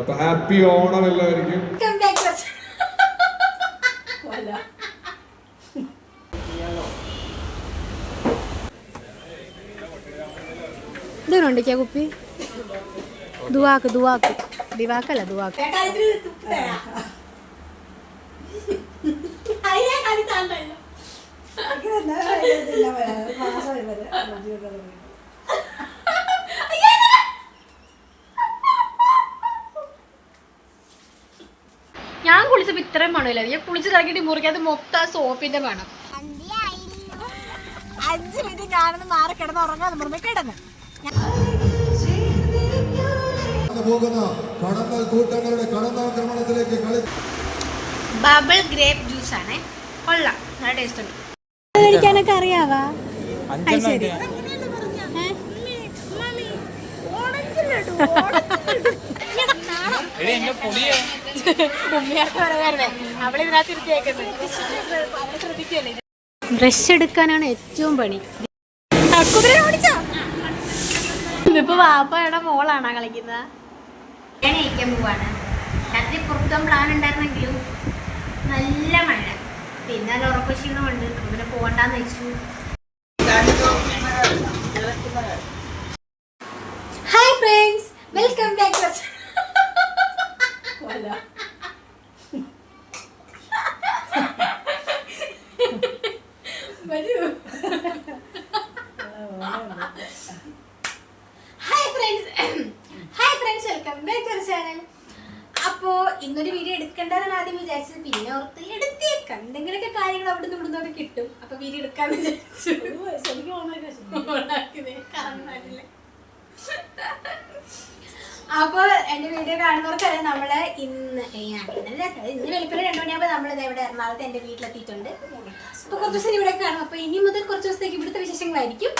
അപ്പൊ ഹാപ്പി ഓണം എല്ലാവർക്കും. ഇതുണ്ടോ കുപ്പി? ദുവാക്ക് ദുവാക്ക് ദിവാക്കല്ല ദുവാക്ക്. ഞാൻ കുളിച്ചപ്പോ ഇത്രയും മണമില്ല. ഞാൻ കുളിച്ച് ഇറങ്ങിയിട്ട് മുറിക്കാതെ മൊത്തം സോപ്പിന്റെ മണം. 5 മിനിറ്റ് ഞാനൊന്ന് മാറി കിടന്ന് ഉറങ്ങാതെ മുറിഞ്ഞ കിടന്ന് ബബിൾ ഗ്രേപ്പ് ജ്യൂസ് ആണ്. കൊള്ളാം, നല്ല ടേസ്റ്റ് ഉണ്ട്. കഴിക്കാനൊക്കെ അറിയാവാ? ശരി. ബ്രഷ് എടുക്കാനാണ് ഏറ്റവും പണി. ഇതിപ്പോ വാപ്പയുടെ മോളാണോ കളിക്കുന്നത്? കഴിക്കാൻ പോവാണ്. രാത്രി പുറത്തും പ്ലാൻ ഉണ്ടായിരുന്നെങ്കിലും നല്ല മഴ, പിന്നെ നല്ല ഉറക്കക്ഷീണമുണ്ട്. അങ്ങനെ പോകണ്ടെന്ന് വെച്ചു. Hi friends, welcome back to അപ്പോ ഇന്നൊരു വീഡിയോ എടുക്കണ്ടെന്നാണ് ആദ്യം വിചാരിച്ചത്. പിന്നെ ഓർത്ത് എടുത്തേക്കാം, എന്തെങ്കിലുമൊക്കെ കാര്യങ്ങൾ അവിടെ നിന്ന് ഇവിടുന്നൊക്കെ കിട്ടും. അപ്പൊ വീഡിയോ എടുക്കാന്ന് വിചാരിച്ചു. അപ്പൊ എന്റെ വീഡിയോ കാണുന്നവർക്കറിയാം, നമ്മള് ഇന്ന് വെളുപ്പിന് 2 മണിയാകുമ്പോ നമ്മളിത് ഇവിടെ എറണാകുളത്ത് എന്റെ വീട്ടിലെത്തിയിട്ടുണ്ട്. അപ്പൊ കുറച്ച് ദിവസം ഇവിടെ കാണും. അപ്പൊ ഇനി മുതൽ കുറച്ച് ദിവസത്തേക്ക് ഇവിടുത്തെ വിശേഷങ്ങളായിരിക്കും.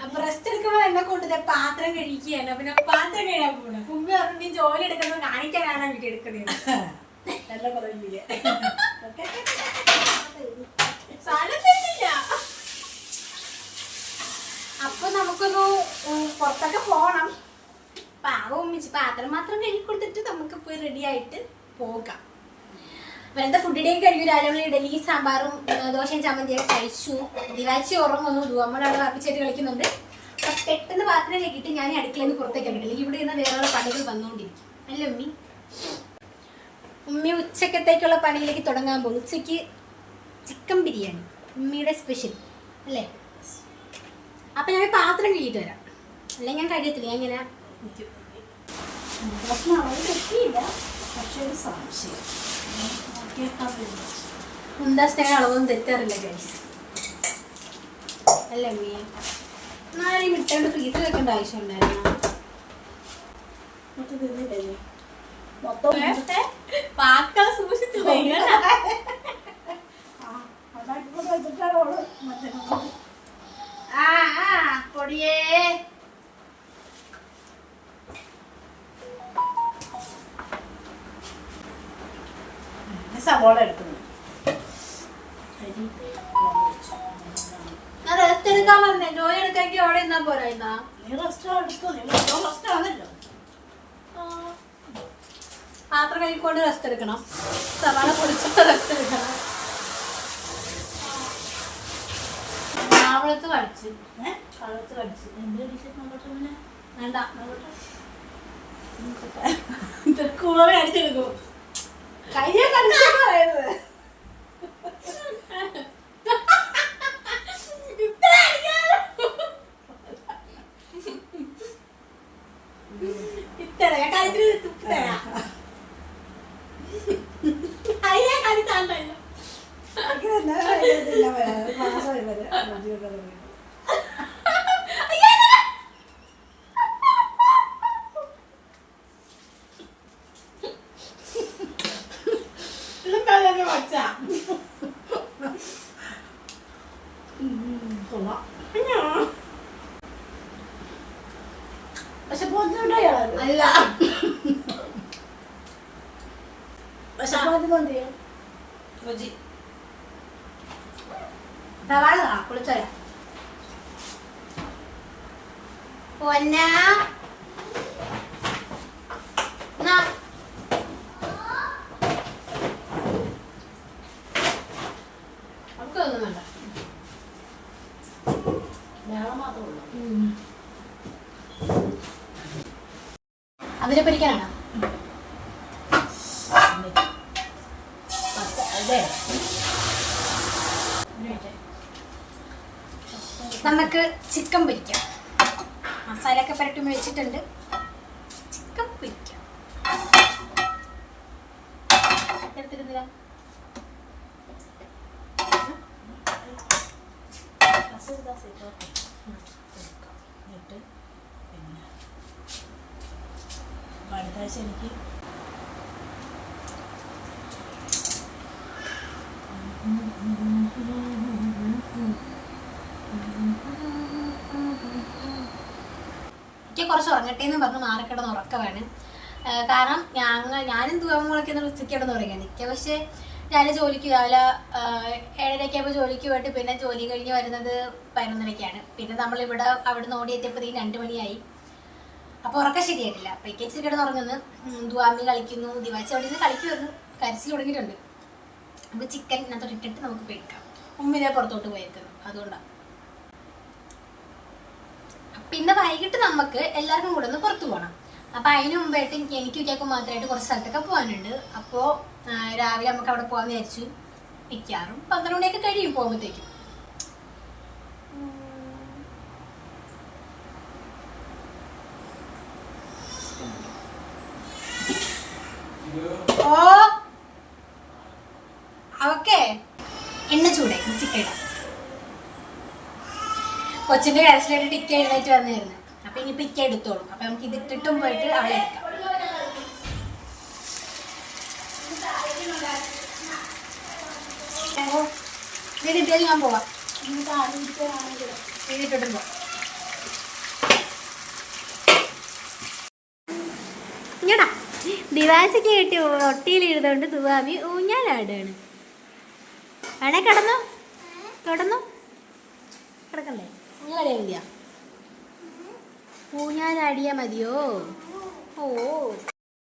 അപ്പൊ റെസ്റ്റ് എടുക്കുമ്പോൾ എന്നെ കൊണ്ട് പാത്രം കഴിക്കുകയാണ്. പിന്നെ പാത്രം കഴിയാൻ പോകണം. മുമ്പ് പറഞ്ഞു നീ ജോലി എടുക്കുന്നത് കാണിക്കാനാണ് വീട്ടിൽ എടുക്കുന്നത്. അപ്പൊ നമുക്കൊന്ന് പുറത്തൊക്കെ പോണം. പാവം പാത്രം മാത്രം കഴുകി കൊടുത്തിട്ട് നമുക്ക് പോയി റെഡി ആയിട്ട് പോകാം. വെറുതെ ഫുഡിന്റെയും കഴിയും. രാവിലെ ഇഡലി സാമ്പാറും ദോശയും ചമ്മന്തിയൊക്കെ കഴിച്ചു. ദിവാച്ചി ഉറങ്ങുന്നു. ദുവമ്മളവിടെ വാപ്പിച്ചായിട്ട് കളിക്കുന്നുണ്ട്. അപ്പൊ പെട്ടെന്ന് പാത്രം കഴിക്കിട്ട് ഞാൻ അടുക്കളയിൽ നിന്ന് പുറത്തേക്ക് ഇറങ്ങില്ല. ഇവിടെ നിന്ന് വേറെ പണികൾ വന്നുകൊണ്ടിരിക്കും. അല്ല ഉമ്മി? ഉമ്മി ഉച്ചക്കത്തേക്കുള്ള പണിയിലേക്ക് തുടങ്ങാൻ പോകും. ഉച്ചയ്ക്ക് ചിക്കൻ ബിരിയാണി, ഉമ്മിയുടെ സ്പെഷ്യൽ അല്ലേ? അപ്പൊ ഞാൻ പാത്രം കഴിയിട്ട് വരാം. അല്ലെങ്കിൽ ഞാൻ കഴിയത്തില്ല, ഞാൻ ഇങ്ങനെ മുന്താസിനെ അളവൊന്നും തെറ്റാറില്ല ഗൈസ്. അല്ലേ അമ്മീ? നാളെ മിട്ടോണ്ട് ഫ്രീസർ വെക്കേണ്ട ആവശ്യം ഉണ്ടായിരുന്നു. പാക്കളെ സൂക്ഷിച്ചു പൊടിയേ. സവോള എടുക്കുന്നു. റെസ്റ്റ് എടുക്കാൻ വന്നേ. ജോലി എടുക്കാമെങ്കിൽ അവിടെ ഇരുന്നാ പോരാ? പാത്രം കഴിക്കൊണ്ട് റെസ്റ്റ് എടുക്കണം. സവാള പൊടിച്ചിട്ട് റെസ്റ്റ് എടുക്കണം. കാവളത്ത് കടിച്ച് വേണ്ട കൂടെ അടിച്ചെടുക്കും. കയ്യെ കടിച്ചു പറയുന്നത്. പക്ഷെ അല്ല കുളിച്ചോല പൊന്ന മുന്തിരി പൊരിക്കാനാണോ? നമുക്ക് ചിക്കൻ പൊരിക്കാം. മസാല ഒക്കെ പുരട്ടി വെച്ചിട്ടുണ്ട്. ചിക്കൻ പൊരിക്കാം. എടുത്തിരുന്നില്ല അടുത്താഴ്ച എനിക്ക് കുറച്ച് ഉറങ്ങട്ടെ എന്ന് പറഞ്ഞ് മാറിക്കിടന്ന് ഉറക്കമാണ്. കാരണം ഞാനും തൂവാമോളൊക്കെ ഉച്ചയ്ക്ക് കിടന്ന് ഉറങ്ങാൻ നിൽക്കുക. പക്ഷേ ഞാൻ ജോലിക്ക് രാവിലെ 7:30 ജോലിക്ക് പോയിട്ട് പിന്നെ ജോലി കഴിഞ്ഞ് വരുന്നത് 11:30 പിന്നെ നമ്മളിവിടെ അവിടെ നിന്ന് ഓടിയെത്തിയപ്പോഴത്തേക്കും 2 മണിയായി. അപ്പോൾ ഉറക്കം ശരിയായിട്ടില്ല. അപ്പോൾ ഇച്ചിരി കിടന്ന് ഉറങ്ങുന്നു. ദുവാമി കളിക്കുന്നു. ദിവാച്ചി അവിടെ നിന്ന് കളിക്ക് വന്നു. കരച്ചിൽ തുടങ്ങിയിട്ടുണ്ട്. നമുക്ക് ചിക്കൻ ഇതിനകത്തോട്ട് ഇട്ടിട്ട് നമുക്ക് പൊരിക്കാം. ഉമ്മിനെ പുറത്തോട്ട് പോയേക്കുന്നു. അതുകൊണ്ടാണ്. പിന്നെ വൈകിട്ട് നമുക്ക് എല്ലാവർക്കും കൂടെ ഒന്ന് പുറത്തു പോകണം. അപ്പം അതിന് മുമ്പായിട്ട് എനിക്ക് വിചാരിക്കും മാത്രമായിട്ട് കുറച്ച് സ്ഥലത്തൊക്കെ പോകാനുണ്ട്. അപ്പോൾ രാവിലെ നമുക്ക് അവിടെ പോകാമെന്ന് വിചാരിച്ചു. മിക്കാറും 12 മണിയൊക്കെ കഴിയും പോകുമ്പോഴത്തേക്കും. ഓ ഓക്കെ, എണ്ണ ചൂടായി. ചിക്കൻ ഇടാം. കൊച്ചിന്റെ കരച്ചിലായിട്ട് ടിക്ക എഴുന്നേറ്റ് വന്നായിരുന്നു. അപ്പൊ ഇനി പിക്ക എടുത്തോളും. അപ്പൊ നമുക്ക് ഇതിട്ടിട്ടും പോയിട്ട് അവളെ എടുക്കാം. ഇതിട്ട് ഞാൻ പോവാം. ഇതിട്ടിട്ടും പോവാം. ഇങ്ങടാ ദിവാശയ്ക്ക് കിട്ടി ഒട്ടിയിലിരുന്നുകൊണ്ട് ദുവാമി ഊഞ്ഞാലാടുകയാണ്. വേണേ കിടന്നോ, കിടന്നോ, കിടക്കണ്ടേ? ഊഞ്ഞാലടിയാ, ഊഞ്ഞാലടിയാ മതിയോ? ഓ,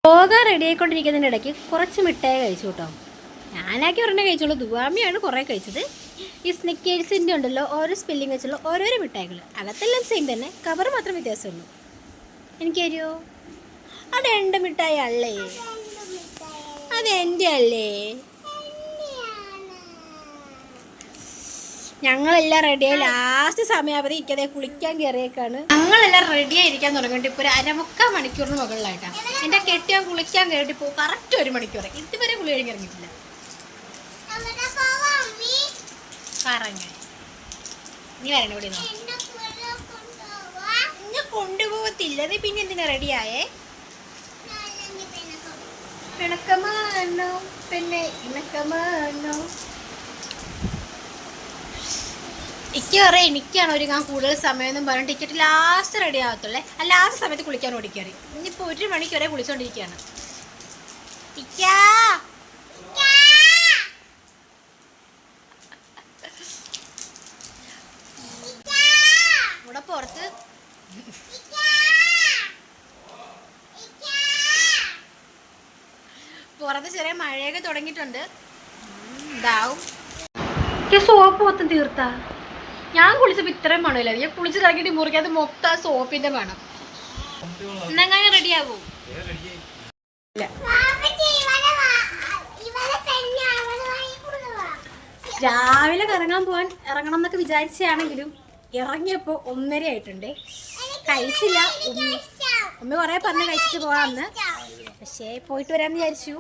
പോകാൻ റെഡി ആയിക്കൊണ്ടിരിക്കുന്നതിൻ്റെ ഇടയ്ക്ക് കുറച്ച് മിഠായി കഴിച്ചു കേട്ടോ. ഞാനാക്കി ഒരെണ്ണം കഴിച്ചോളൂ. ദുവാമിയാണ് കുറേ കഴിച്ചത്. ഈ സ്നിക്കേഴ്സിൻ്റെ ഉണ്ടല്ലോ ഓരോ സ്പെല്ലിങ് വെച്ചുള്ള ഓരോരോ മിഠായികൾ. അകത്തെല്ലാം സെയിം തന്നെ, കവർ മാത്രം വ്യത്യാസമുള്ളൂ. എനിക്ക് തരുമോ? അതെൻ്റെ മിഠായി അല്ലേ? അതെൻ്റെ അല്ലേ? ഞങ്ങളെല്ലാം റെഡിയായി. ലാസ്റ്റ് സമയാവധി ഇക്കതേ കുളിക്കാൻ കയറിയേക്കാണ്. ഞങ്ങളെല്ലാം റെഡിയായി ഇരിക്കാൻ തുടങ്ങിയിട്ട് ഇപ്പോൾ ഒരു 1/4 മണിക്കൂറിന് മുകളിലായിട്ടാണ്. എൻ്റെ കെട്ടിയാൻ കുളിക്കാൻ കയറിയിട്ട് ഇപ്പോൾ കറക്റ്റ് 1 മണിക്കൂർ. ഇതുവരെ കുളി കഴിഞ്ഞ് ഇറങ്ങിയിട്ടില്ല. നീ വരണ ഇവിടെ കൊണ്ടുപോകത്തില്ല. നീ പിന്നെ എന്തിനാ റെഡിയായേ? ഇണക്കമാണോ പിന്നെ ഇണക്കമാണോ? എനിക്ക് പറയാം, എനിക്കാണ് ഒരുങ്ങാൻ കൂടുതൽ സമയമൊന്നും പറഞ്ഞ ടിക്കറ്റ് ലാസ്റ്റ് റെഡി ആകത്തുള്ളേ. ആ ലാസ്റ്റ് സമയത്ത് കുളിക്കാൻ ഓടിക്കറി. ഇനിയിപ്പോൾ 1 മണിക്ക് വരെ കുളിച്ചോണ്ടിരിക്കുകയാണ്. ഇവിടെ പുറത്ത് ചെറിയ മഴയൊക്കെ തുടങ്ങിയിട്ടുണ്ട്. ഇതാവും സോപ്പ് മൊത്തം തീർത്താ. ഞാൻ കുളിച്ചപ്പോൾ ഇത്രയും മണമില്ല. ഞാൻ കുളിച്ച് ഇറങ്ങിയിട്ട് മുറിക്കാതെ മൊത്തം സോപ്പിന്റെ മണം. എന്നങ്ങനെ റെഡിയാകൂ? രാവിലെ ഇറങ്ങണം എന്നൊക്കെ വിചാരിച്ചാണെങ്കിലും ഇറങ്ങിയപ്പോൾ 1:30 ആയിട്ടുണ്ട്. കഴിച്ചില്ല. ഉമ്മ കുറേ പറഞ്ഞ് കഴിച്ചിട്ട് പോകാമെന്ന്. പക്ഷേ പോയിട്ട് വരാമെന്ന് വിചാരിച്ചു.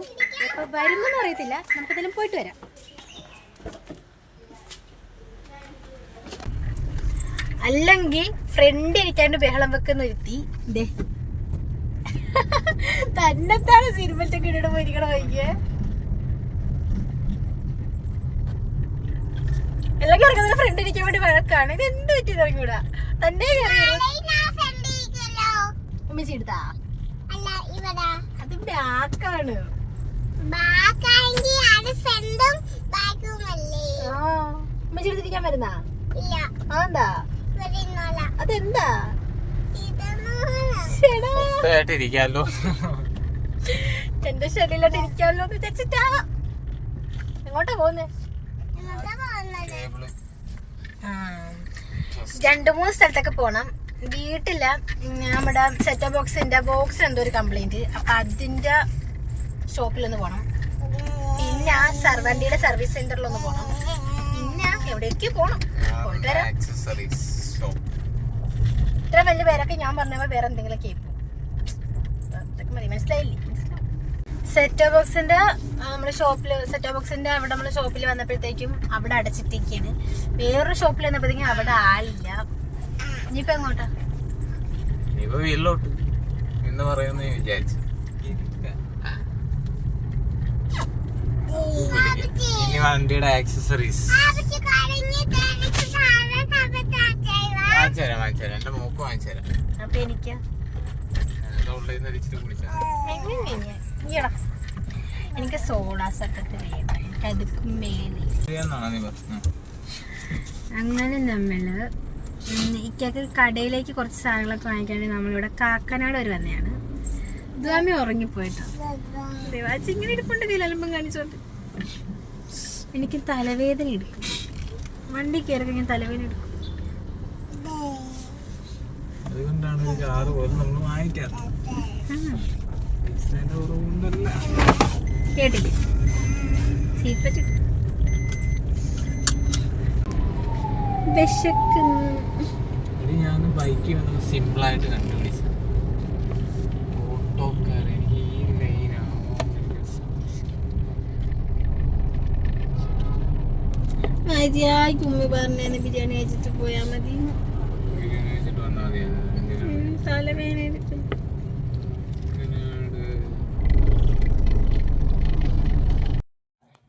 ഇപ്പോൾ വരുമെന്ന് അറിയത്തില്ല. നമുക്കെന്തെങ്കിലും പോയിട്ട് വരാം. അല്ലെങ്കിൽ ഫ്രണ്ട് ഇരിക്കാണ്ട് ബഹളം വെക്കുന്ന ഒരുത്തി തന്നെത്താണ് സിനിമത്തൊക്കെ ഇട പോയിരിക്കണം. വൈകിയ അല്ലെങ്കിൽ ഇറങ്ങുന്ന ഫ്രണ്ട് ഇരിക്കാൻ വേണ്ടി വഴക്കാണ്. ഇത് എന്ത് പറ്റിയത് ഇറങ്ങിവിടാ തന്നെ ഉമ്മച്ചി എടുത്താ? അത് ബാക്കാണ്. ഉമ്മച്ചി എടുത്തിരിക്കാൻ വരുന്നാ? അതെന്താ? അതെന്താ? എന്റെ ശരീരത്തിലോട്ട് ഇരിക്കാമല്ലോ എന്ന് വിചാരിച്ചിട്ടാ. എങ്ങോട്ടാ പോകുന്നേ? 2-3 സ്ഥലത്തൊക്കെ പോണം. വീട്ടില്ല, നമ്മുടെ സെറ്റ് ബോക്സിന്റെ ബോക്സ് എന്തോ ഒരു കംപ്ലൈന്റ്. അപ്പൊ അതിന്റെ ഷോപ്പിലൊന്ന് പോണം. പിന്നെ സർവന്റിയുടെ സർവീസ് സെന്ററിലൊന്ന് പോണം. പിന്നെ എവിടേക്ക് പോണം, പോയിട്ട് വരാം. ഇത്ര വലിയ പേരൊക്കെ ഞാൻ പറഞ്ഞ വേറെ എന്തെങ്കിലും കേൾക്കും. മനസ്സിലായില്ലേ? സെറ്റ് ബോക്സിന്റെ നമ്മുടെ ഷോപ്പില്, സെറ്റ് ബോക്സിന്റെ അവിടെ നമ്മള് ഷോപ്പിൽ വന്നപ്പോഴത്തേക്കും അവിടെ അടച്ചിട്ടിരിക്കാണ്. വേറൊരു ഷോപ്പിൽ വന്നപ്പോഴത്തേക്കും അവിടെ ആളില്ല. ഇനിയിപ്പോ എങ്ങോട്ടാ? വീട്ടിലോട്ട് എന്ന് പറയുന്ന വിചാരിച്ചു. ഇനി വണ്ടിയുടെ ആക്സസറീസ് വാങ്ങിച്ചുതരാം. എന്റെ മോക്ക് വാങ്ങിച്ചുതരാം. അപ്പൊ എനിക്ക് എനിക്ക് സോഡ സക്കത്ത് വേണം. എനിക്ക് അതുക്കും മേലെ. അങ്ങനെ നമ്മള് ഇക്കൊക്കെ കടയിലേക്ക് കുറച്ച് സാധനങ്ങളൊക്കെ വാങ്ങിക്കാണ്ട് നമ്മളിവിടെ കാക്കനാട് വരെ വന്നെയാണ്. ദ്വാമി ഉറങ്ങിപ്പോയിട്ടോ. ദേവാച്ചി ഇങ്ങനെ ഇരിപ്പുണ്ട് കയ്യിലമ്പം കാണിച്ചോണ്ട്. എനിക്ക് തലവേദന എടുക്കും. വണ്ടി കയറി കഴിഞ്ഞാൽ തലവേദന എടുക്കും. അതുകൊണ്ടാണ് കാറ് പോലും നമ്മൾ വാങ്ങിക്കാറ്. കേട്ടില്ലേ? സീറ്റ് ഞാൻ ബൈക്ക് വന്നത് സിമ്പിളായിട്ട് കണ്ടുപിടിച്ചു. ഓട്ടോക്കാർ എനിക്ക് ഈ ലൈനാണോ മതിയായി ഉമ്മി പറഞ്ഞ ബിരിയാണി കഴിച്ചിട്ട് പോയാ മതി. ബിരിയാണി കഴിച്ചിട്ട് വന്നാൽ മതി. തലവേദന എടുക്കും.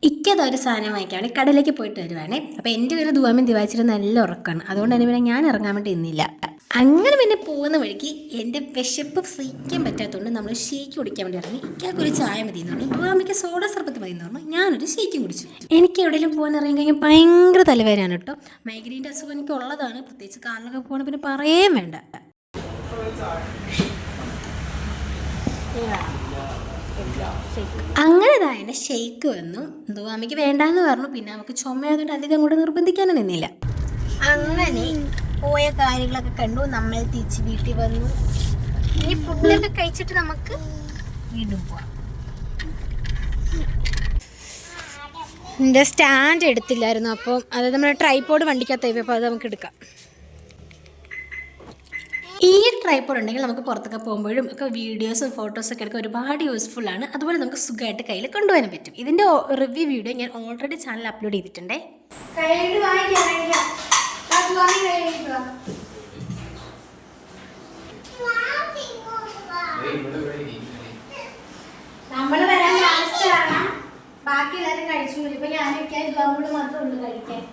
ഇക്കതൊരു സാധനം വാങ്ങിക്കാൻ വേണ്ടി കടയിലേക്ക് പോയിട്ട് വരുവാണേ. അപ്പോൾ എൻ്റെ പേര് ദുവാമിൻ ദിവാച്ചിട്ട് നല്ല ഉറക്കമാണ്. അതുകൊണ്ട് തന്നെ പിന്നെ ഞാൻ ഇറങ്ങാൻ വേണ്ടി ഇന്നില്ല. അങ്ങനെ പിന്നെ പോകുന്ന വഴിക്ക് എൻ്റെ വിശപ്പ് സഹിക്കാൻ പറ്റാത്തതുകൊണ്ട് നമ്മൾ ഷേക്ക് കുടിക്കാൻ വേണ്ടി ഇറങ്ങി. ഇക്കൊരു ചായ മതി എന്ന് പറഞ്ഞു, ദുവാമിക്ക് സോഡ സർബത്ത് മതി എന്ന് പറഞ്ഞു. ഞാനൊരു ഷേക്കും കുടിച്ചു. എനിക്ക് എവിടെയെങ്കിലും പോകാൻ ഇറങ്ങി കഴിഞ്ഞാൽ ഭയങ്കര തലവേദനയാണ് കേട്ടോ. മൈഗ്രെയിൻ്റെ അസുഖം എനിക്ക് ഉള്ളതാണ്. പ്രത്യേകിച്ച് കാറിലൊക്കെ പോകണം, പിന്നെ പറയുകയും വേണ്ട. അങ്ങനെ എൻ്റെ ഷെയ്ക്ക് വന്നു. ദുവാമിക്ക് വേണ്ടാന്ന് പറഞ്ഞു. പിന്നെ നമുക്ക് ചുമയായതുകൊണ്ട് അധികം അങ്ങോട്ട് നിർബന്ധിക്കാനും നിന്നില്ല. അങ്ങനെ പോയ കാര്യങ്ങളൊക്കെ കണ്ടു. നമ്മൾ തിരിച്ച് വീട്ടിൽ വന്നു. ഇനി ഫുഡൊക്കെ കഴിച്ചിട്ട് നമുക്ക് വീണ്ടും പോവാം. എൻ്റെ സ്റ്റാൻഡ് എടുത്തില്ലായിരുന്നു. അപ്പോൾ അത് നമ്മുടെ ട്രൈപോഡ് വണ്ടിക്കകത്തായി. അപ്പോൾ അത് നമുക്ക് എടുക്കാം. ഈ ട്രൈപോഡ് ഉണ്ടെങ്കിൽ നമുക്ക് പുറത്തൊക്കെ പോകുമ്പോഴും ഒക്കെ വീഡിയോസും ഫോട്ടോസൊക്കെ എടുക്കാൻ ഒരുപാട് യൂസ്ഫുള്ളാണ്. അതുപോലെ നമുക്ക് സുഖമായിട്ട് കയ്യിൽ കൊണ്ടുപോകാനും പറ്റും. ഇതിൻ്റെ റിവ്യൂ വീഡിയോ ഞാൻ ഓൾറെഡി ചാനൽ അപ്ലോഡ് ചെയ്തിട്ടുണ്ടേ. നമ്മൾ വരാൻ ലാസ്റ്റാണ്. ബാക്കി എല്ലാവരും കഴിച്ചു. ഇപ്പൊ ഞാൻ കഴിക്കാൻ ഇതുകൂടെ മാത്രമേ ഉള്ളൂ കഴിക്കാൻ.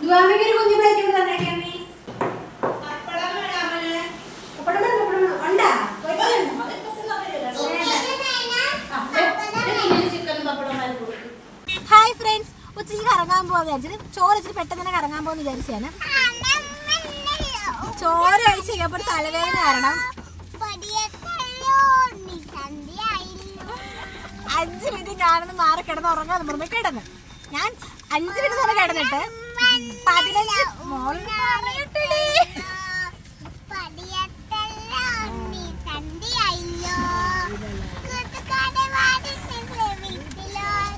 ദുവാമിക്കൊരു കുഞ്ഞു പ്ലേറ്റ് കൊണ്ട് തന്നേക്കാമേ. ഹായ് ഫ്രണ്ട്സ്, ഉച്ചയ്ക്ക് കറങ്ങാൻ പോകാൻ വിചാരിച്ചിട്ട് ചോറ് വെച്ചിട്ട് പെട്ടെന്ന് തന്നെ കറങ്ങാൻ പോകുന്ന വിചാരിച്ചാണ്. ചോറ് കഴിച്ച് കഴിഞ്ഞപ്പോൾ തലവേദന കാരണം 5 മിനിറ്റ് ഞാനൊന്ന് മാറി കിടന്ന് ഉറങ്ങാന്ന് പറഞ്ഞ് കിടന്ന്. ഞാൻ 5 മിനിറ്റ് തന്നെ കിടന്നിട്ട്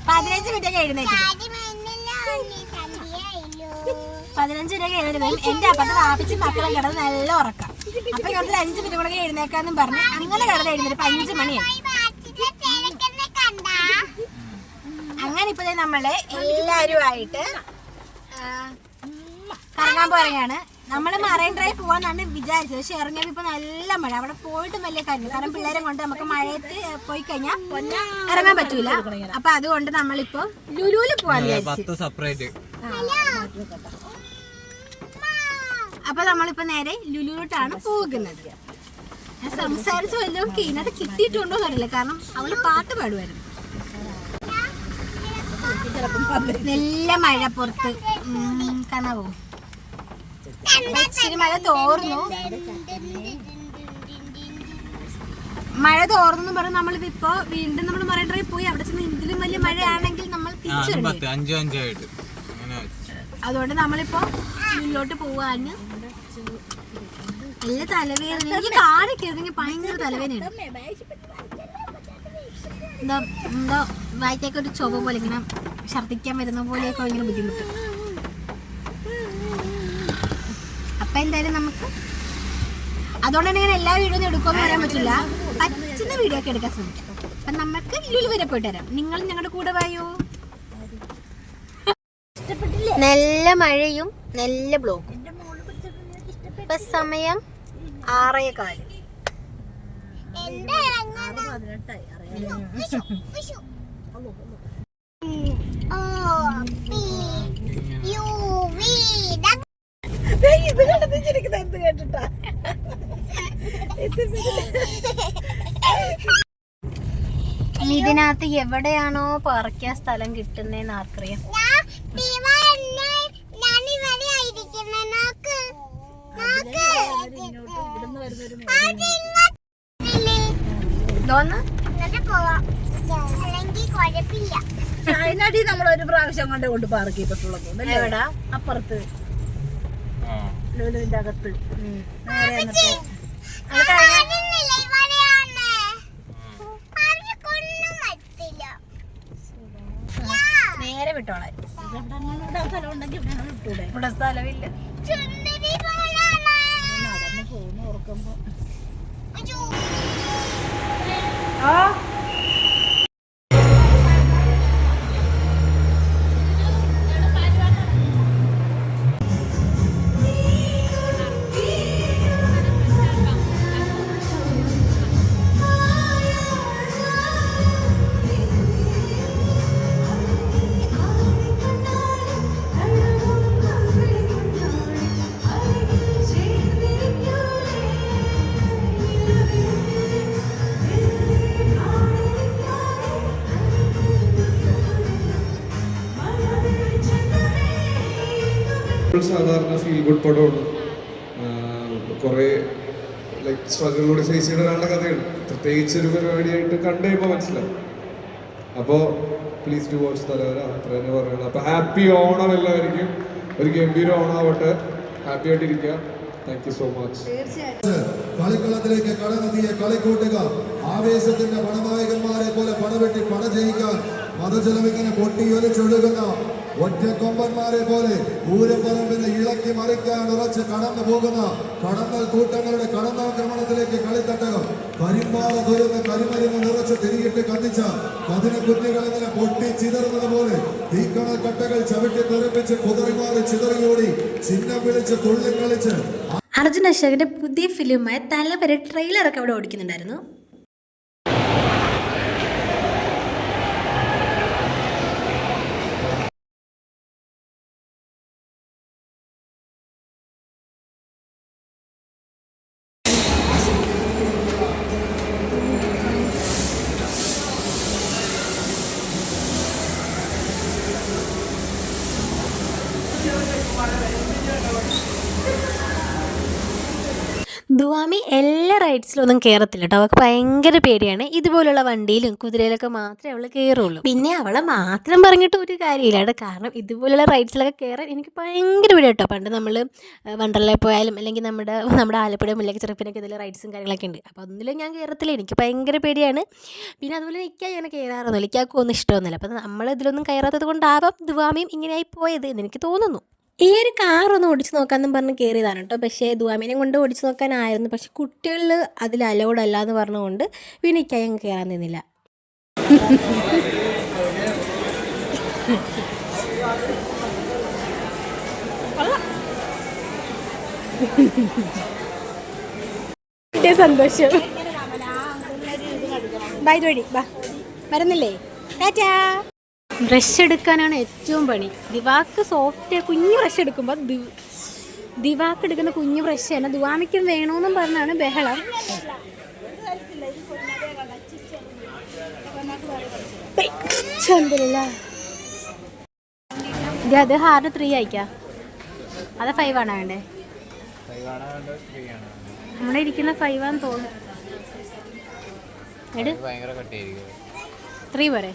15 മിനിറ്റ് എഴുന്നേറ്റ് 15 മിനിറ്റ് എഴുന്നേറ്റ് എന്റെ അപ്പുറത്ത് വാപ്പിച്ച് മക്കളും കിടന്ന് നല്ല ഉറക്കാം. അപ്പൊ ഇങ്ങോട്ട് 5 മിനിറ്റ് കൂടെ എഴുന്നേക്കാന്നും പറഞ്ഞ് അങ്ങനെ കിടന്ന് എഴുന്നേറ്റ് 5 മണിയായി. അങ്ങനെ ഇപ്പൊ നമ്മള് എല്ലാരുമായിട്ട് കറങ്ങാൻ പോവുകയാണ്. നമ്മള് മറൈൻ ഡ്രൈവ് പോവാന്നാണ് വിചാരിച്ചത്. പക്ഷെ ഇറങ്ങിയപ്പോ ഇപ്പൊ നല്ല മഴ. അവിടെ പോയിട്ട് വലിയ കാര്യം, കാരണം പിള്ളേരെ കൊണ്ട് നമുക്ക് മഴയത്ത് പോയി കഴിഞ്ഞാൽ ഇറങ്ങാൻ പറ്റൂല. അപ്പൊ അതുകൊണ്ട് നമ്മളിപ്പോ ലുലുവില് പോവാന്ന് വിചാരിച്ചു. അപ്പൊ നമ്മളിപ്പോ നേരെ ലുലുവിലോട്ടാണ് പോകുന്നത്. ഞാൻ സംസാരിച്ചു വല്ലതും ഇതിനകത്ത് കിട്ടിയിട്ടുണ്ടോ എന്നറിയില്ല, കാരണം അവള് പാട്ട് പാടുമായിരുന്നു. നല്ല മഴ പുറത്ത് കാണാവോ? ഇച്ചിരി മഴ തോർന്നു. മഴ തോർന്നു പറഞ്ഞ് നമ്മളിതിപ്പോ വീണ്ടും നമ്മൾ മറൈൻ ഡ്രൈവ് പോയി അവിടെ ചെന്ന് ഇതിലും വലിയ മഴയാണെങ്കിൽ നമ്മൾ തിരിച്ചു അതുകൊണ്ട് നമ്മളിപ്പോ മുന്നോട്ട് പോവാന് നല്ല തലവേദന. എനിക്ക് കാണിക്കരുതെങ്കിൽ ഭയങ്കര തലവേദനയാണ്. എന്താ എന്തോ വായിക്കൊക്കെ ഒരു ചൊവ്വ പോലെ ഇങ്ങനെ ഛർദ്ദിക്കാൻ വരുന്ന പോലെയൊക്കെ ഭയങ്കര ബുദ്ധിമുട്ട്. അപ്പൊ എന്തായാലും നമുക്ക് അതുകൊണ്ട് തന്നെ ഞാൻ എല്ലാ വീഡിയോ ഒന്നും എടുക്കുമെന്ന് പറയാൻ പറ്റില്ല. പറ്റുന്ന വീഡിയോ ഒക്കെ എടുക്കാൻ ശ്രമിക്കാം. അപ്പൊ നമുക്ക് ലുലു വരെ പോയിട്ട് വരാം. നിങ്ങൾ ഞങ്ങളുടെ കൂടെ വായോ. നല്ല മഴയും നല്ല ബ്ലോക്കും. ഇപ്പൊ സമയം 6:15. ഇതിനകത്ത് എവിടെയാണോ പാർക്കാൻ സ്ഥലം കിട്ടുന്നേന്ന് ആർക്കറിയാം. അതിനടി നമ്മളൊരു പ്രാവശ്യം കൊണ്ട് പാർക്ക് ചെയ്തിട്ടുള്ളത് എവിടാ അപ്പുറത്ത് ലുലുവിന്റെ അകത്ത് നേരെ വിട്ടോളാം. ഇവിടെ സ്ഥലമില്ല. നടന്നു പോകുന്ന ഓർക്കുമ്പോ സാധാരണ ഫീൽ ഗുഡ് പടമാണ്. കുറേ ലൈക്ക് സ്ട്രഗിളിലൂടെ ഫേസ് ചെയ്ത ഒരാളുടെ കഥയാണ്. പ്രത്യേകിച്ച് ഒരു പരിപാടിയായിട്ട് കണ്ടു കഴിയുമ്പോൾ മനസ്സിലാവും. അപ്പോൾ പ്ലീസ് ടു വാച്ച് തലവര. അത്ര തന്നെ പറയണം. അപ്പോൾ ഹാപ്പി ഓണം എല്ലാവർക്കും. ഒരു ഗംഭീര ഓണാവട്ടെ. ഹാപ്പി ആയിട്ടിരിക്കുക. Thank you so much. കളിക്കളത്തിലേക്ക് കടന്നെത്തിയ കളിക്കൂട്ടുകാർ ആവേശത്തിന്റെ പണനായകന്മാരെ പോലെ പണവെട്ടി പണ ജയിക്കാൻ മതജലമിങ്ങനെ പൊട്ടിയൊലിച്ചൊഴുകുന്ന ഒറ്റക്കൊമ്പന്മാരെ പോലെ പൂരപ്പറമ്പിനെ ഇളക്കി മറിക്കാൻ ഉറച്ച് കടന്നു പോകുന്ന കടന്നൽ കൂട്ടങ്ങളുടെ കടന്നാക്രമണത്തിലേക്ക് കളിത്തട്ടകം കരിമ്പാറ തുരുന്ന് കരിമരുന്ന് നിറച്ച് തിരികിട്ട് കത്തിച്ച കതിന കുഞ്ഞുകളിങ്ങനെ പൊട്ടി ചിതറുന്നത് പോലെ തീക്കണൽ കട്ടകൾ ചവിട്ടി തെറിപ്പിച്ച് കുതറിമാറി ചിതറിയോടി ചിഹ്നം വിളിച്ച് തുള്ളി കളിച്ച് അർജുൻ അശോകന്റെ പുതിയ ഫിലിമായ തലവര ട്രെയിലറൊക്കെ അവിടെ ഓടിക്കുന്നുണ്ടായിരുന്നു. ദുവാമി എല്ലാ റൈഡ്സിലൊന്നും കയറത്തില്ല കേട്ടോ. അവൾക്ക് ഭയങ്കര പേടിയാണ്. ഇതുപോലുള്ള വണ്ടിയിലും കുതിരയിലൊക്കെ മാത്രമേ അവൾ കയറുള്ളൂ. പിന്നെ അവളെ മാത്രം പറഞ്ഞിട്ട് ഒരു കാര്യമില്ല. കാരണം ഇതുപോലുള്ള റൈഡ്സിലൊക്കെ കയറാൻ എനിക്ക് ഭയങ്കര പേടി കേട്ടോ. പണ്ട് നമ്മൾ വണ്ടർലയിൽ പോയാലും അല്ലെങ്കിൽ നമ്മുടെ ആലപ്പുഴ മുല്ലയ്ക്ക് ചെറുപ്പിനൊക്കെ ഇതിൽ റൈഡ്സും കാര്യങ്ങളൊക്കെ ഉണ്ട്. അപ്പോൾ ഒന്നിലും ഞാൻ കയറത്തില്ല. എനിക്ക് ഭയങ്കര പേടിയാണ്. പിന്നെ അതുപോലെ എനിക്ക് അങ്ങനെ കയറാറൊന്നുമില്ല. എനിക്കാർക്കും ഒന്നും ഇഷ്ടമൊന്നുമില്ല. അപ്പോൾ നമ്മൾ ഇതിലൊന്നും കയറാത്തത് കൊണ്ടാവാം ദുവാമിയും ഇങ്ങനെയായി പോയത് എന്ന് എനിക്ക് തോന്നുന്നു. ഈ ഒരു കാറൊന്ന് ഓടിച്ച് നോക്കാമെന്നും പറഞ്ഞ് കയറിയതാണ് കേട്ടോ. പക്ഷേ ദുവാമിനെ കൊണ്ട് ഓടിച്ച് നോക്കാനായിരുന്നു. പക്ഷെ കുട്ടികളിൽ അതിൽ അലൗഡ് അല്ല എന്ന് പറഞ്ഞുകൊണ്ട് പിന്നെ എനിക്കായി അങ്ങ് കയറാൻ നിന്നില്ല. സന്തോഷം. ബൈ ജോഡി ബാ വരുന്നില്ലേ? ടാറ്റാ. ബ്രഷ് എടുക്കാനാണ് ഏറ്റവും പണി. ദിവാക്ക് സോഫ്റ്റ് കുഞ്ഞ് ബ്രഷ് എടുക്കുമ്പോൾ ദിവാക്ക് എടുക്കുന്ന കുഞ്ഞ് ബ്രഷ് തന്നെ ദുവാമിക്കും വേണമെന്നും പറഞ്ഞാണ് ബഹളം. അത് ഹാർഡ് 3 അയക്കാം. അത് 5 ആണോ വേണ്ടേ? നമ്മുടെ ഇരിക്കുന്ന 5 ആണെന്ന് തോന്നുന്നു. എട് ഭയങ്കര കട്ടിയായിരിക്കും. 3 പോരെ?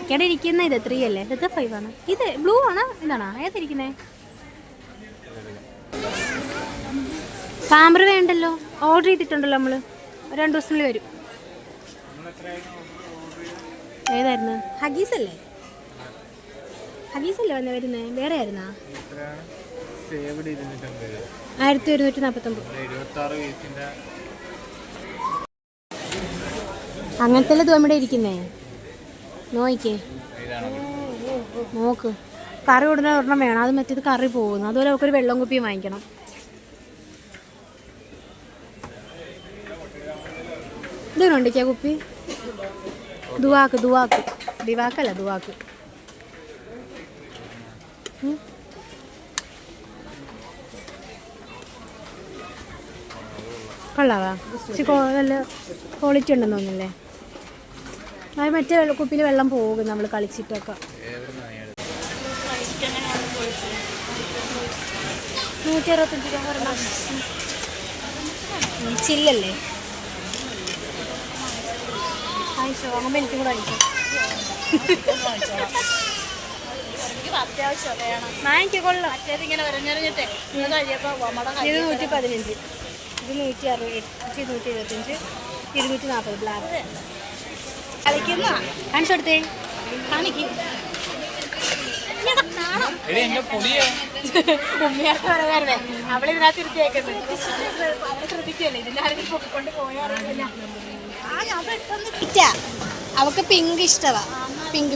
ഇവിടെ ഇരിക്കുന്ന ഇത് 3 അല്ലേ? ഇത് 5 ആണ്. ഇത് ബ്ലൂ ആണ്. ഇതാണോ ഏതിരിക്കുന്നേ? പാമ്പർ വേണ്ടല്ലോ, ഓർഡർ ചെയ്തിട്ടുണ്ടല്ലോ നമ്മൾ. 2 ദിവസത്തിനുള്ളിൽ വരും. ഏതായിരുന്നു? ഹഗീസ് അല്ലേ? ഹഗീസ് അല്ലേ വരുന്നേ? വേറെ ആയിരുന്നാ? 1149. അങ്ങനത്തെ നമ്മുടെ ഇരിക്കുന്നേ. നോക്കിക്കേ, നോക്ക്. കറി ഉടനെ ഒരെണ്ണം വേണം. അത് മറ്റേത് കറി പോകുന്നു. അതുപോലെ നമുക്കൊരു വെള്ളം കുപ്പിയും വാങ്ങിക്കണം. ഇതൊരുണ്ടിക്കാ കുപ്പി. ദുവാക്ക് ദിവാക്കല്ല ദുവാക്ക്. കൊള്ളാവാ? നല്ല ക്വാളിറ്റി ഉണ്ടെന്ന് തോന്നുന്നില്ലേ? അത് മറ്റേ കുപ്പിയിൽ വെള്ളം പോകും നമ്മൾ കളിച്ചിട്ടൊക്കെ. 165 രൂപ പറഞ്ഞാൽ ചില്ലല്ലേ? അയച്ചോ, അങ്ങനെ എനിക്കും കൂടെ അയച്ചോ. വാങ്ങിക്കോ, കൊള്ളാം. ഇത് 115, ഇത് 165, ഇത് 175, 240 ബ്ലാക്ക്. കളിക്കുന്ന കാണിച്ചെടുത്തേ, കാണിക്കും. ഉമ്മയായിട്ട് പറയാറുണ്ട്. അവളിതിനകത്ത് ഇരുത്തിയേക്കുന്നത് ശ്രദ്ധിക്കല്ലേ? ഇതിനാരും പൊക്കൊണ്ട് പോയാറില്ല. അവക്ക് പിങ്ക് ഇഷ്ടവാ. Pink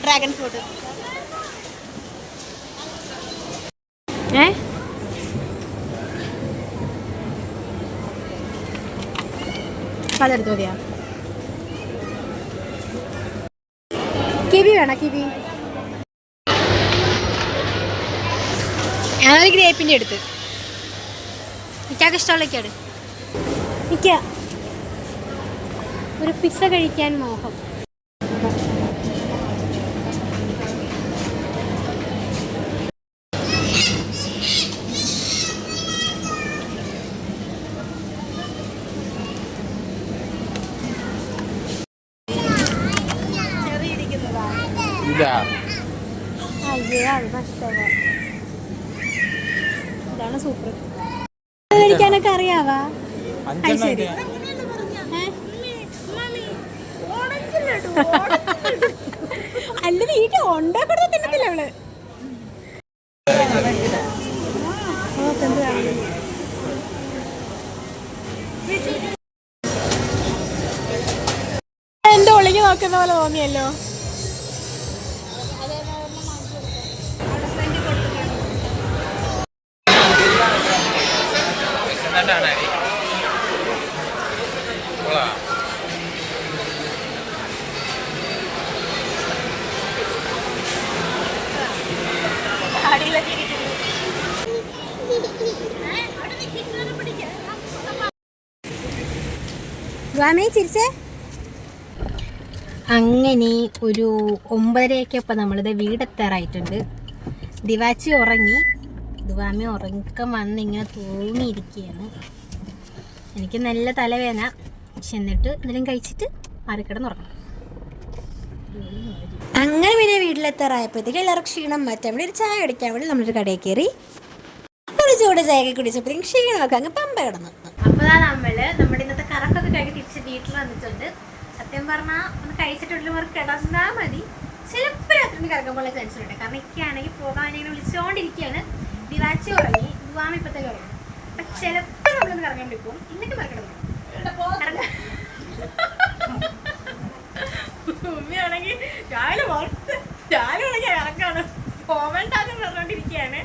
dragon fruit. പലെടുത്ത് മതിയാ? കിവി വേണോ? കിവി ഞാനൊരു ഗ്രേപ്പിൻ്റെ എടുത്ത്. എനിക്കൊക്കെ ഇഷ്ടമുള്ളൊക്കെയാണ്. എനിക്ക് ഒരു പിസ്സ കഴിക്കാൻ മോഹം. ഇതാണ് സൂപ്പർ. കഴിക്കാനൊക്കെ അറിയാവാ? ശരി. അല്ല, വീട്ടിൽ ഉണ്ടാക്കണോ തിന്നത്തില്ല അവള്. എന്തോ ഒളിഞ്ഞു നോക്കുന്ന പോലെ തോന്നിയല്ലോ. അങ്ങനെ ഒരു 9:30 ഇപ്പം നമ്മളിത് വീടെത്താറായിട്ടുണ്ട്. ദിവാച്ചി ഉറങ്ങി. ദുവാമി ഉറക്കം വന്നിങ്ങനെ തൂങ്ങിയിരിക്കുകയാണ്. എനിക്ക് നല്ല തലവേദന. പക്ഷെ എന്നിട്ട് എന്തെങ്കിലും കഴിച്ചിട്ട് മാറിക്കിടന്നുറങ്ങും. അങ്ങനെ പിന്നെ വീട്ടിലെത്താറായപ്പോഴത്തേക്ക് എല്ലാവർക്കും ക്ഷീണം മാറ്റാൻ വേണ്ടി ഒരു ചായ കുടിക്കാൻ വേണ്ടി നമ്മളൊരു കടയിൽ കയറി ഒരു ചൂട് ചായ കുടിച്ചപ്പോഴത്തേക്കും ക്ഷീണമൊക്കെ അങ്ങ് പമ്പ കിടന്നു. അപ്പോൾ നമ്മുടെ ഇന്നത്തെ കറക്കൊക്കെ കഴിഞ്ഞ് തിരിച്ച് വീട്ടിൽ വന്നിട്ടുണ്ട്. സത്യം പറഞ്ഞാൽ ഒന്ന് കഴിച്ചിട്ടുള്ളവർ കിടന്നാൽ മതി. ചിലപ്പോൾ രാത്രി കറക്കുമ്പോൾ ചാൻസ് ഉണ്ട്. കാരണം എനിക്കാണെങ്കിൽ പോകാൻ ഇങ്ങനെ വിളിച്ചുകൊണ്ടിരിക്കുകയാണ്. ദിവാച്ചി ഉറങ്ങി, ദുവാമി ഇപ്പത്തേക്ക് ഉറങ്ങി. അപ്പം ചിലപ്പോൾ നമ്മളൊന്ന് കറങ്ങാൻ വിളിക്കും. എന്നിട്ട് മറക്കിടന്നു ഉമ്മയാണെങ്കിൽ രാവിലെ ഇറക്കാണ് പോവേണ്ടെന്ന് പറഞ്ഞുകൊണ്ടിരിക്കുകയാണ്.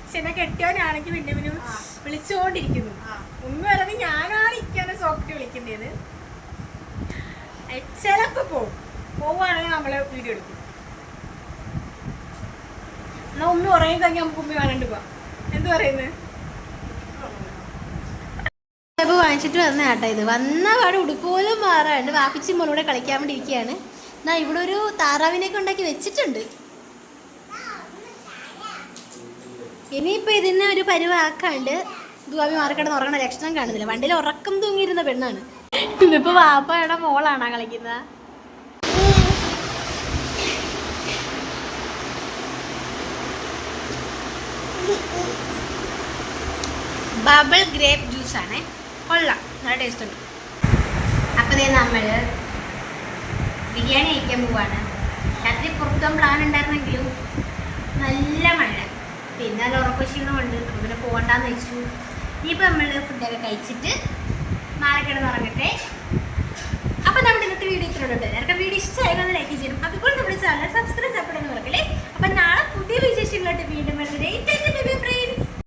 പക്ഷെ എന്നെ കെട്ടിയവനാണെങ്കിൽ പിന്നെ പിന്നെ വിളിച്ചുകൊണ്ടിരിക്കുന്നു. ഉമ്മ പറയുന്നത് ഞാനാണ് ഇരിക്കാണ് സോഫ്റ്റ് വിളിക്കുന്നത്. ചിലപ്പോൾ പോവുകയാണെങ്കിൽ നമ്മള് വീഡിയോ എടുക്കും. എന്നാ ഉമ്മ ഉറങ്ങി കഴിഞ്ഞാൽ നമുക്ക് ഉമ്മ വേണണ്ട് പോവാം. എന്ത് പറയുന്നത്? വാങ്ങിച്ചിട്ട് വന്ന കേട്ടോ. ഇത് വന്ന പാട് ഉടുപ്പോലും മാറാണ്ട് വാപ്പിച്ചി മോളൂടെ കളിക്കാൻ വേണ്ടി ഇരിക്കുകയാണ്. എന്നാ ഇവിടെ ഒരു താറാവിനെയൊക്കെ ഉണ്ടാക്കി വെച്ചിട്ടുണ്ട്. ഇനിയിപ്പോൾ ഇതിനെ ഒരു പരുവാക്കാണ്ട് ദുവാമി മാറിക്കിടന്ന് ഉറങ്ങണ ലക്ഷണം കാണുന്നില്ല. വണ്ടിയിൽ ഉറക്കം തൂങ്ങിയിരുന്ന പെണ്ണാണ്. ഇതിപ്പോ വാപ്പയുടെ മോളാണോ കളിക്കുന്നത്? ബബിൾ ഗ്രേപ്പ് ജ്യൂസ് ആണേ, കൊള്ളാം, നല്ല ടേസ്റ്റ് ഉണ്ട്. അപ്പോൾ നമ്മൾ ബിരിയാണി കഴിക്കാൻ പോവാണ്. രാത്രി പുറത്തും പ്ലാൻ ഉണ്ടായിരുന്നെങ്കിലും നല്ല മഴ, പിന്നെ നല്ല ഉറക്കക്ഷീണമുണ്ട്, അങ്ങനെ പോകണ്ടെന്ന് വെച്ചു. ഇനിയിപ്പോൾ നമ്മൾ ഫുഡൊക്കെ കഴിച്ചിട്ട് മാറിക്കിടന്ന് ഉറങ്ങട്ടെ. അപ്പോൾ നമ്മുടെ ഇന്നത്തെ വീഡിയോ ഇത്രയുണ്ട്. എല്ലാവർക്കും വീഡിയോ ഇഷ്ടമായിരുന്നു ലൈക്ക് ചെയ്യണം. അപ്പോൾ നമ്മുടെ ചാനൽ സബ്സ്ക്രൈബ് ചെയ്യപ്പെടുന്ന മറക്കല്ലേ. അപ്പോൾ നാളെ പുതിയ വിശേഷങ്ങളായിട്ട് വീണ്ടും വരുന്നത്.